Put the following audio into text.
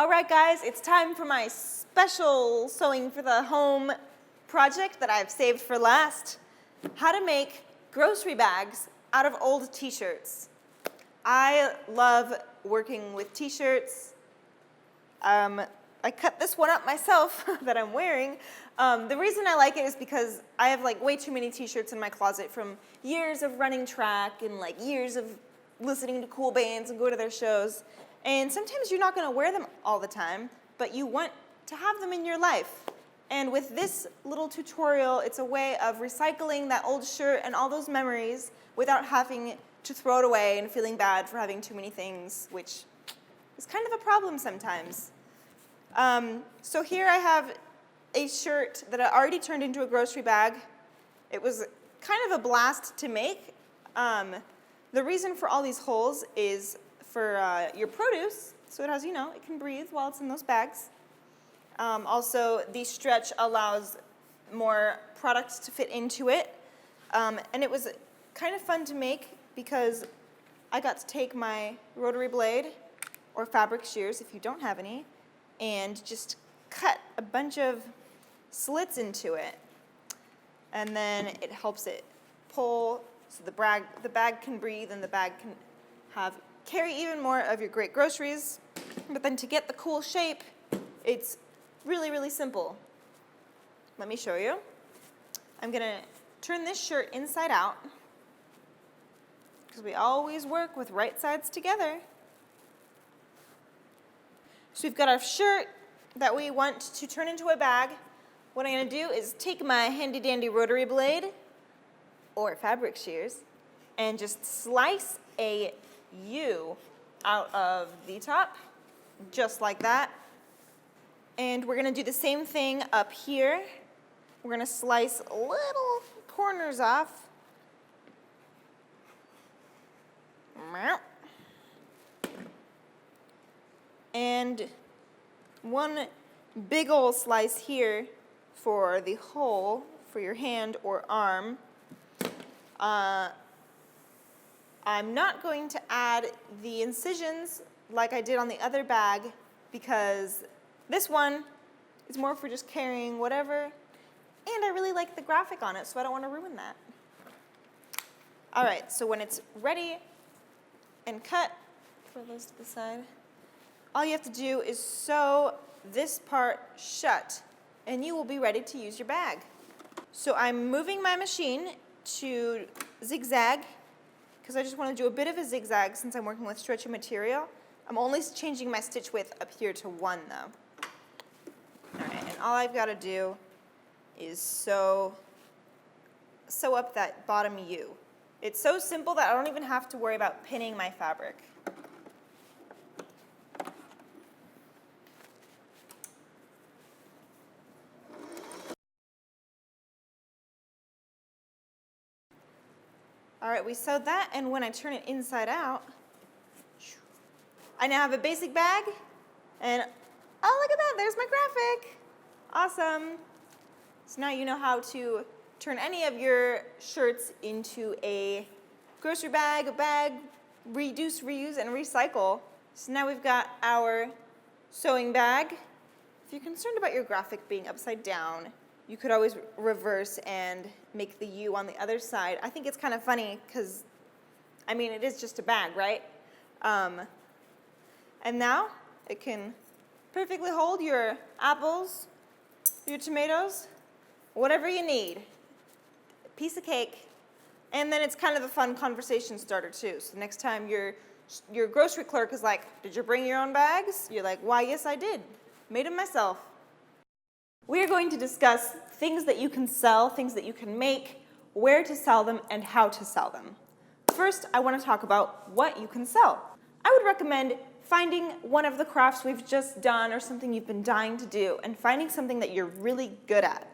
All right, guys, it's time for my special sewing for the home project that I've saved for last. How to make grocery bags out of old t-shirts. I love working with t-shirts. I cut this one up myself that I'm wearing. The reason I like it is because I have like way too many t-shirts in my closet from years of running track and like years of listening to cool bands and go to their shows. And sometimes you're not going to wear them all the time, but you want to have them in your life. And with this little tutorial, it's a way of recycling that old shirt and all those memories without having to throw it away and feeling bad for having too many things, which is kind of a problem sometimes. So here I have a shirt that I already turned into a grocery bag. It was kind of a blast to make. The reason for all these holes is for your produce, so it has, it can breathe while it's in those bags. Also, the stretch allows more products to fit into it. And it was kind of fun to make because I got to take my rotary blade or fabric shears, if you don't have any, and just cut a bunch of slits into it. And then it helps it pull so the bag can breathe and the bag can carry even more of your great groceries. But then to get the cool shape, it's really, really simple. Let me show you. I'm going to turn this shirt inside out because we always work with right sides together. So we've got our shirt that we want to turn into a bag. What I'm going to do is take my handy dandy rotary blade or fabric shears and just slice a U out of the top, just like that. And we're going to do the same thing up here. We're going to slice little corners off. And one big old slice here for the hole for your hand or arm. I'm not going to add the incisions like I did on the other bag because this one is more for just carrying whatever, and I really like the graphic on it, so I don't want to ruin that. All right, so when it's ready and cut, put those to the side, all you have to do is sew this part shut, and you will be ready to use your bag. So I'm moving my machine to zigzag because I just want to do a bit of a zigzag since I'm working with stretchy material. I'm only changing my stitch width up here to 1 though. All right, and all I've got to do is sew up that bottom U. It's so simple that I don't even have to worry about pinning my fabric. All right, we sewed that, and when I turn it inside out, I now have a basic bag, and oh, look at that, there's my graphic. Awesome. So now you know how to turn any of your shirts into a grocery bag, reduce, reuse, and recycle. So now we've got our sewing bag. If you're concerned about your graphic being upside down, you could always reverse and make the U on the other side. I think it's kind of funny because, it is just a bag, right? And now it can perfectly hold your apples, your tomatoes, whatever you need. A piece of cake. And then it's kind of a fun conversation starter too. So next time your grocery clerk is like, "Did you bring your own bags?" You're like, "Why, yes, I did. Made them myself." We are going to discuss things that you can sell, things that you can make, where to sell them, and how to sell them. First, I want to talk about what you can sell. I would recommend finding one of the crafts we've just done or something you've been dying to do and finding something that you're really good at.